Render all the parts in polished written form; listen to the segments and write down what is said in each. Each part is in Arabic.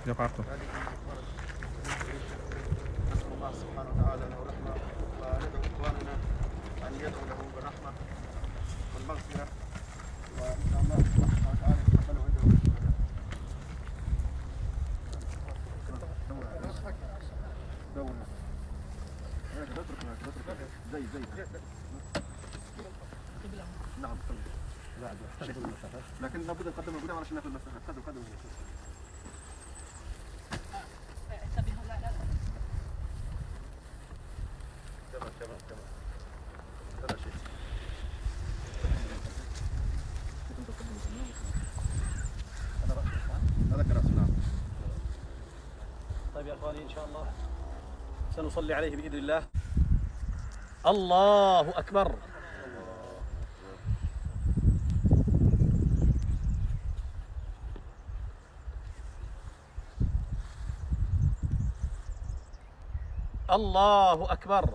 جماعته. نسأل الله سبحانه وتعالى له رحمة، وندعو إخواننا أن يدعوا له بالرحمة والمغفرة، وإن شاء الله سبحانه وتعالى يتقبل عندهم. دورنا نعم لكن لابد نقدم القدام علشان ناخذ المسافة. قدم تمام هذا شيء. هذا كراس. نعم. طيب يا اخواني ان شاء الله سنصلي عليه باذن الله. الله اكبر. الله أكبر.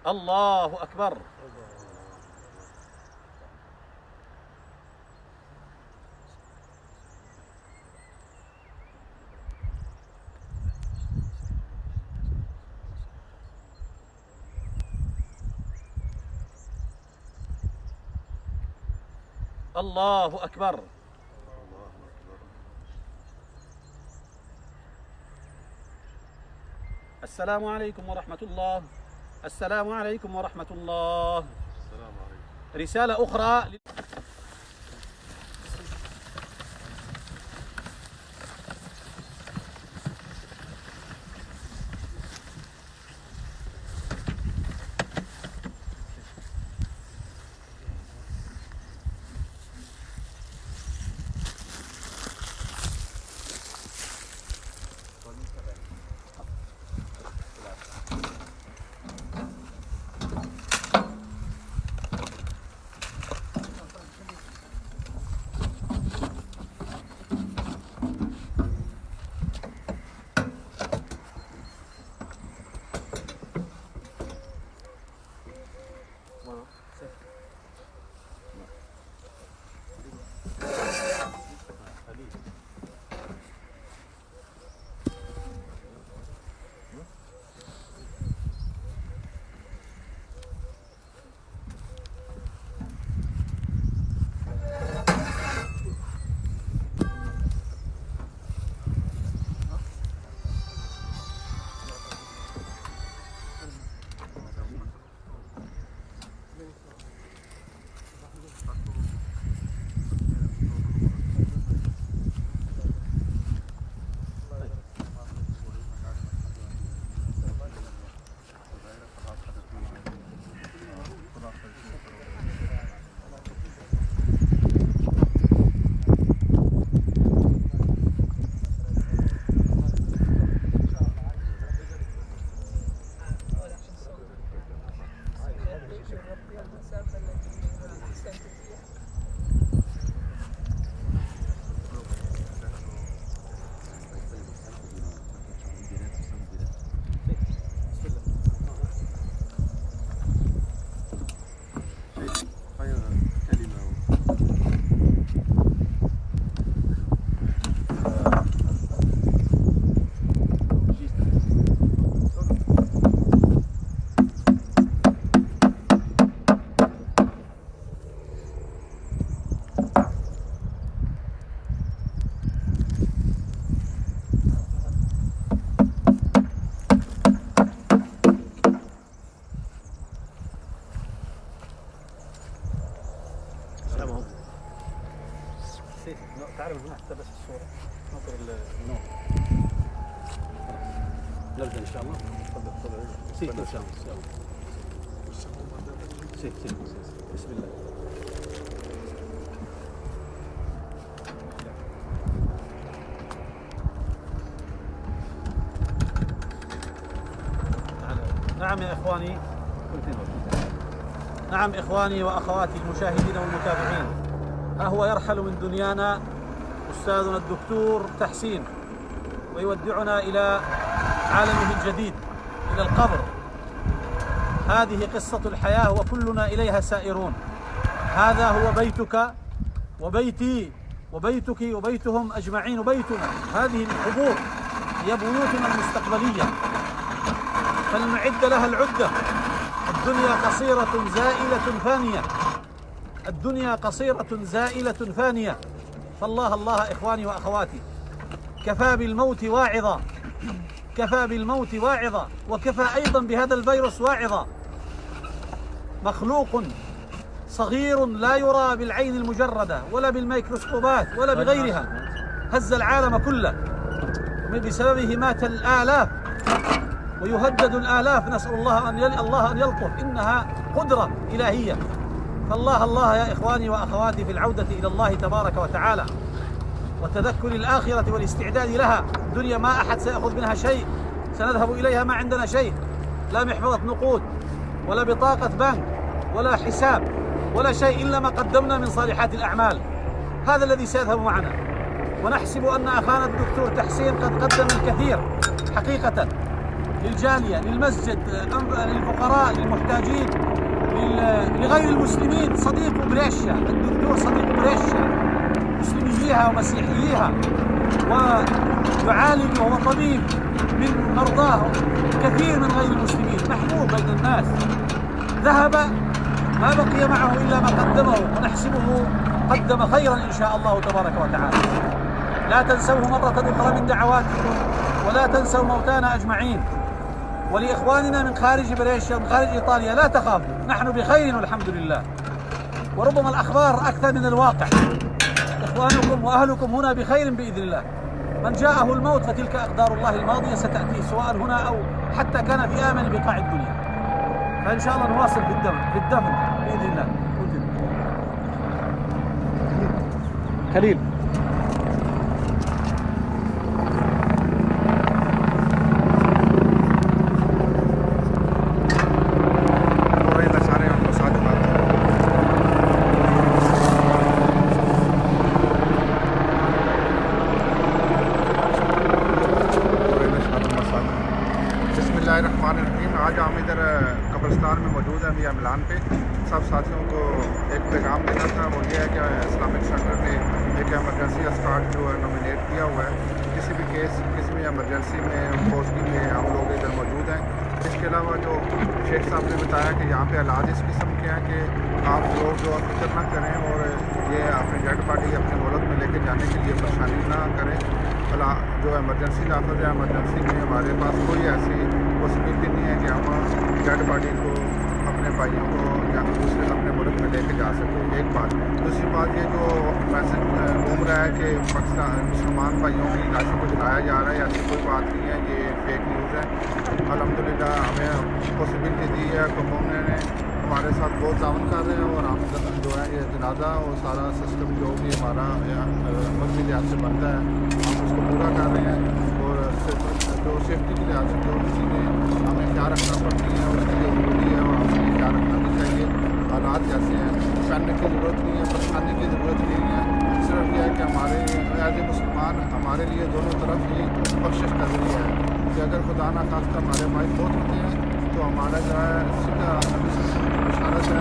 الله أكبر. الله أكبر. السلام عليكم ورحمة الله. السلام عليكم ورحمة الله. السلام عليكم. رسالة أخرى. تعرف حتى بس الصورة نظر النور. نبدأ إن شاء الله. تفضل. سيك إن شاء الله. سيك. بسم الله. نعم يا إخواني. نعم إخواني وأخواتي المشاهدين والمتابعين، ها هو يرحل من دنيانا أستاذنا الدكتور تحسين، ويودعنا إلى عالمه الجديد إلى القبر. هذه قصة الحياة وكلنا إليها سائرون. هذا هو بيتك وبيتي وبيتك وبيتهم أجمعين وبيتنا. هذه القبور هي بيوتنا المستقبلية، فلنعد لها العدة. الدنيا قصيرة زائلة فانية، الدنيا قصيرة زائلة فانية، فالله الله إخواني وأخواتي. كفى بالموت واعظا، كفى بالموت واعظا، وكفى أيضا بهذا الفيروس واعظا. مخلوق صغير لا يرى بالعين المجردة ولا بالميكروسكوبات ولا بغيرها، هز العالم كله، بسببه مات الآلاف ويهدد الآلاف. نسأل الله أن يلطف، إنها قدرة إلهية. فالله الله يا إخواني وأخواتي في العودة إلى الله تبارك وتعالى وتذكر الآخرة والاستعداد لها. الدنيا ما أحد سيأخذ منها شيء، سنذهب إليها ما عندنا شيء، لا محفظة نقود ولا بطاقة بنك ولا حساب ولا شيء إلا ما قدمنا من صالحات الأعمال. هذا الذي سيذهب معنا. ونحسب أن أخانا الدكتور تحسين قد قدم الكثير حقيقة للجالية، للمسجد، للفقراء، للمحتاجين، لغير المسلمين. صديق بريشة، الدكتور صديق بريشة، مسلميها ومسيحييها، ويعالج وهو طبيب من مرضاه كثير من غير المسلمين، محبوب بين الناس. ذهب ما بقي معه إلا ما قدمه، ونحسبه قدم خيرا إن شاء الله تبارك وتعالى. لا تنسوه مرة أخرى من دعواتكم، ولا تنسوا موتانا أجمعين. ولإخواننا من خارج بريشة ومن خارج إيطاليا لا تخافوا، نحن بخير والحمد لله، وربما الأخبار أكثر من الواقع. إخوانكم وأهلكم هنا بخير بإذن الله. من جاءه الموت فتلك أقدار الله الماضية ستأتيه، سواء هنا أو حتى كان في آمن بقاع الدنيا. فإن شاء الله نواصل بالدفن بإذن الله. خليل आज हम इधर कब्रिस्तान में मौजूद हैं मियां मिलान पे। सब साथियों को एक पैगाम देना था, वो ये है कि इस्लामिक सेंटर ने एक एमरजेंसी स्क्वाड जो है नॉमिनेट किया हुआ है। किसी भी केस, किसी भी एमरजेंसी में, पोस्टिंग में हम लोग इधर मौजूद हैं। इसके अलावा जो शेख साहब ने बताया कि यहाँ पे हालात इस किस्म के हैं कि आप लोग जो फिक्र ना करें और ये अपनी डेड बॉडी अपने मुल्क में लेके जाने के लिए परेशानी ना करें। जो एमरजेंसी नाफज है, एमरजेंसी में हमारे पास कोई ऐसी पॉसिबिलिटी नहीं है कि हम डेड बॉडी को अपने भाइयों को या दूसरे अपने मुल्क में लेके जा सकें। एक बात। दूसरी बात ये जो मैसेज घूम रहा है कि पाकिस्तान मुसलमान भाइयों की लाशों को जलाया जा रहा है, ऐसी कोई बात नहीं है, ये फेक न्यूज़ है। अल्हम्दुलिल्लाह हमें पॉसिबिलिटी दी है, कमोने ने हमारे साथ बहुत ताउन कर रहे हैं और हम जो है ये जनाजा और सारा सिस्टम जो भी हमारा मस्जिद लिहाज से बनता है हम उसको पूरा कर रहे हैं। और जो सेफ्टी के लिहाज से जो चीज़ें हमें क्या रखना पड़ती हैं उसके लिए ज़रूरी है और हमें क्या रखना भी चाहिए। हालात जैसे हैं, पहनने की ज़रूरत नहीं है, परेशानी की ज़रूरत नहीं है। सिर्फ यह है कि हमारे एज ए मुसलमान हमारे लिए दोनों तरफ ही बख्शिश कर रही है कि अगर खुदा ना खास्ता हमारे भाई बहुत होते हैं तो हमारा जो है सीधा बशारत है,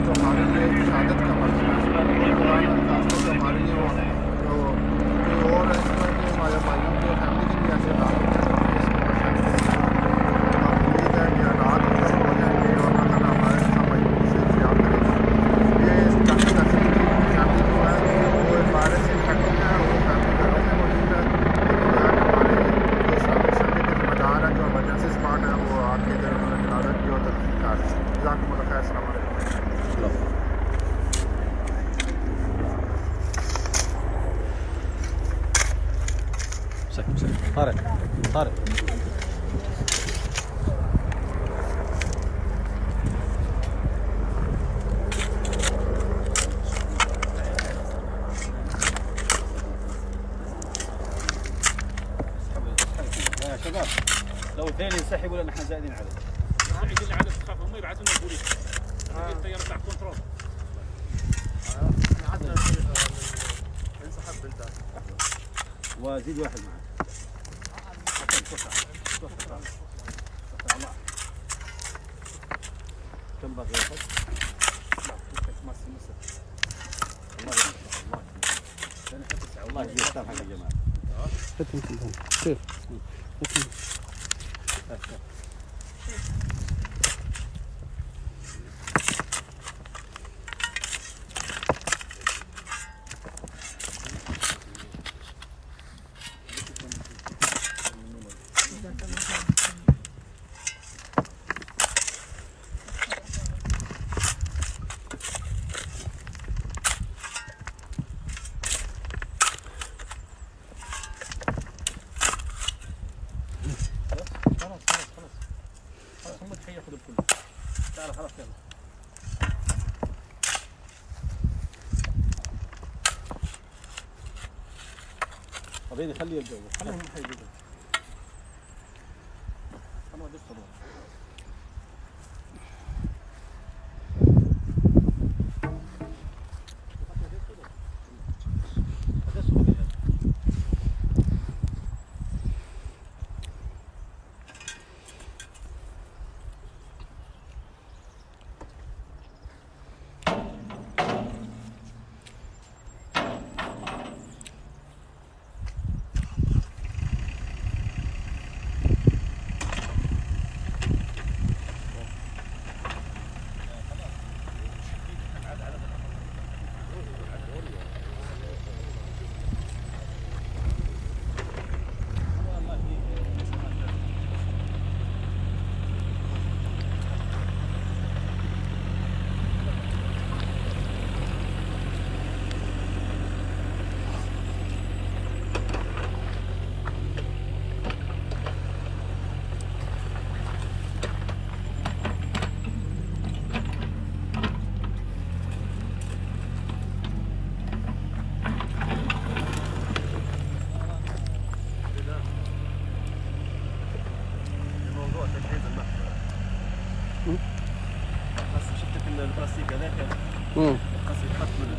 तो हमारे लिए शहादत का मर्तबा है। खासतौर पर हमारे लिए जो कोई और है इसमें कि हमारे भाइयों के फैमिली के लिए ऐसे हालात होते हैं तो उम्मीद है कि हालात हो जाएंगे और अगर हमारे भाइयों से याद करेंगे। ये फैमिली जो है वो वायरस से इन्फेक्टेड है, वो फैमिली घरों में मौजूद है। हमारे जो इस्लामिक सेंटर के जिम्मेदार हैं, जो एमरजेंसी स्पॉट है, वो आके इधर उन्होंने जनाजा की और तदफीन कर दी। जज़ाकुमुल्लाह खैर। अस्सलाम वालेकुम। طارق طارق يا شباب لو اثنين ينسحبوا لان احنا زايدين عليه. زايدين العدد تخاف هم يبعثوا لنا البوليس. الطياره تحت كنترول. انسحب بنتك وزيد واحد معك. كم باقي ياخذ؟ الله يجزيك السامحة يا جماعة. كيف؟ خلاص هم تحيي ياخذ الكل. تعال خلاص يلا. طبيعي خليه يبدأ. خليهم يحيوا. خلوا بس صبر. بس شفت البلاستيك هذاك امم بس يتحط من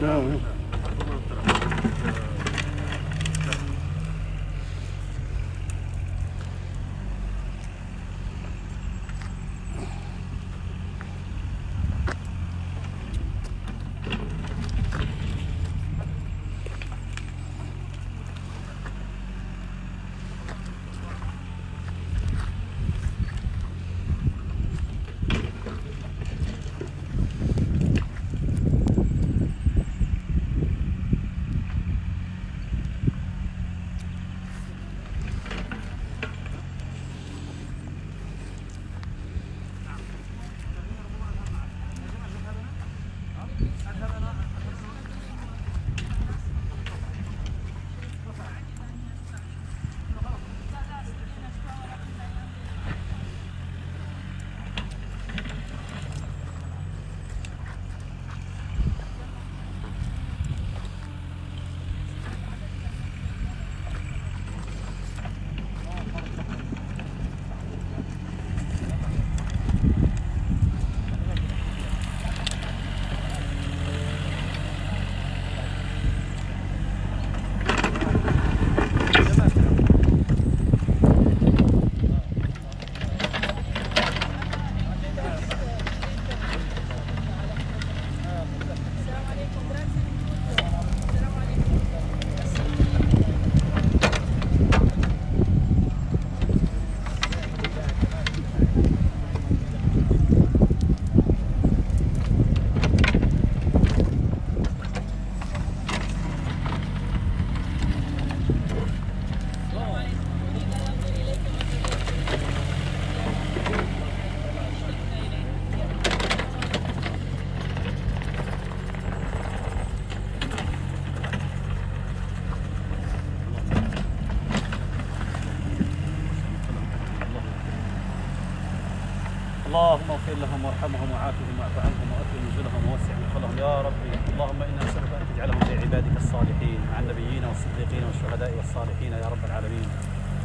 اللهم اغفر لهم وارحمهم وعافهم واعف عنهم واكرم نزلهم ووسع مدخلهم يا ربي. اللهم انا نسالك ان تجعلهم من عبادك الصالحين مع النبيين والصديقين والشهداء والصالحين يا رب العالمين.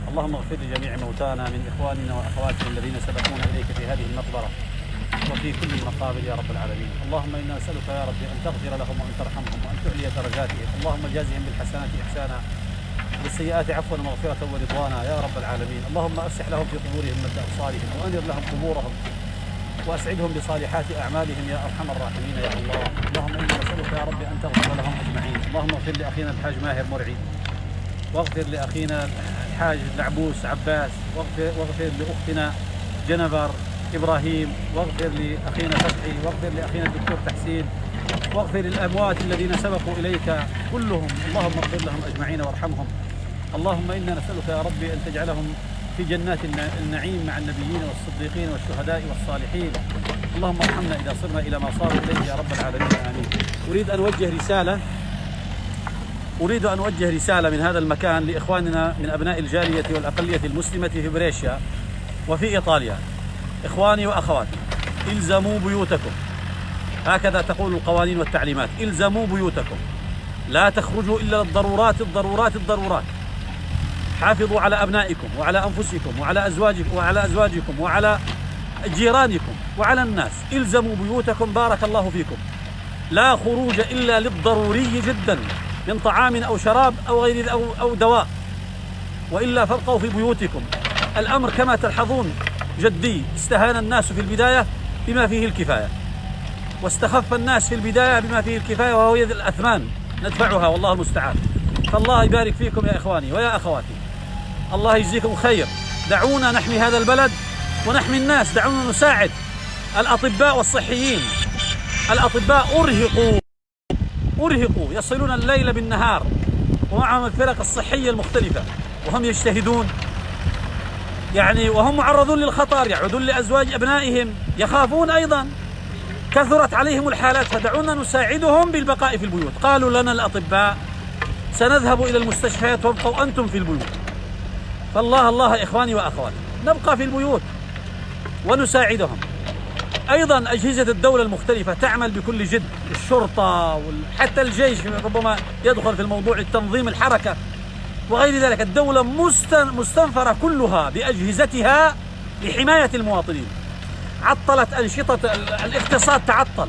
اللهم اغفر لجميع موتانا من اخواننا واخواتنا الذين سبقونا اليك في هذه المقبره وفي كل المقابر يا رب العالمين. اللهم انا نسالك يا ربي ان تغفر لهم وان ترحمهم وان تعلي درجاتهم. اللهم جازهم بالحسنات احسانا بالسيئات عفوا ومغفرة ورضوانا يا رب العالمين. اللهم أفسح لهم في قبورهم مد أبصارهم وأنر لهم قبورهم وأسعدهم بصالحات أعمالهم يا أرحم الراحمين يا الله. اللهم إنا نسألك يا رب أن تغفر لهم أجمعين. اللهم اغفر لأخينا الحاج ماهر مرعي، واغفر لأخينا الحاج العبوس عباس، واغفر لأختنا جنفر إبراهيم، واغفر لأخينا فتحي، واغفر لأخينا الدكتور تحسين، واغفر للأموات الذين سبقوا إليك كلهم. اللهم اغفر لهم أجمعين وارحمهم. اللهم إنا نسألك يا رب أن تجعلهم في جنات النعيم مع النبيين والصديقين والشهداء والصالحين. اللهم ارحمنا إذا صرنا إلى ما صاروا إليه يا رب العالمين آمين. أريد أن أوجه رسالة من هذا المكان لإخواننا من أبناء الجالية والأقلية المسلمة في بريشيا وفي إيطاليا. إخواني وأخواتي، إلزموا بيوتكم، هكذا تقول القوانين والتعليمات. إلزموا بيوتكم، لا تخرجوا إلا للضرورات الضرورات الضرورات. حافظوا على أبنائكم وعلى أنفسكم وعلى أزواجكم وعلى جيرانكم وعلى الناس. إلزموا بيوتكم بارك الله فيكم. لا خروج إلا للضروري جدا من طعام أو شراب أو غير أو دواء، وإلا فابقوا في بيوتكم. الأمر كما تلحظون جدي. استهان الناس في البداية بما فيه الكفاية، واستخف الناس في البداية بما فيه الكفاية، وهو يد الأثمان ندفعها والله المستعان. فالله يبارك فيكم يا إخواني ويا أخواتي، الله يجزيكم خير. دعونا نحمي هذا البلد ونحمي الناس، دعونا نساعد الأطباء والصحيين. الأطباء أرهقوا يصلون الليل بالنهار، ومعهم الفرق الصحية المختلفة، وهم يجتهدون يعني، وهم معرضون للخطر، يعودون لأزواج أبنائهم، يخافون أيضا، كثرت عليهم الحالات. فدعونا نساعدهم بالبقاء في البيوت. قالوا لنا الأطباء سنذهب إلى المستشفيات وابقوا أنتم في البيوت. فالله الله إخواني وأخواتي، نبقى في البيوت ونساعدهم. أيضا أجهزة الدولة المختلفة تعمل بكل جد، الشرطة حتى الجيش ربما يدخل في الموضوع، التنظيم الحركة وغير ذلك. الدولة مستنفرة كلها بأجهزتها لحماية المواطنين. عطلت أنشطة الاقتصاد، تعطل،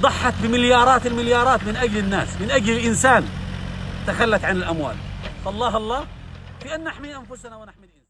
ضحت بمليارات المليارات من أجل الناس، من أجل الإنسان، تخلت عن الأموال. فالله الله في أن نحمي أنفسنا ونحمي الإنسان.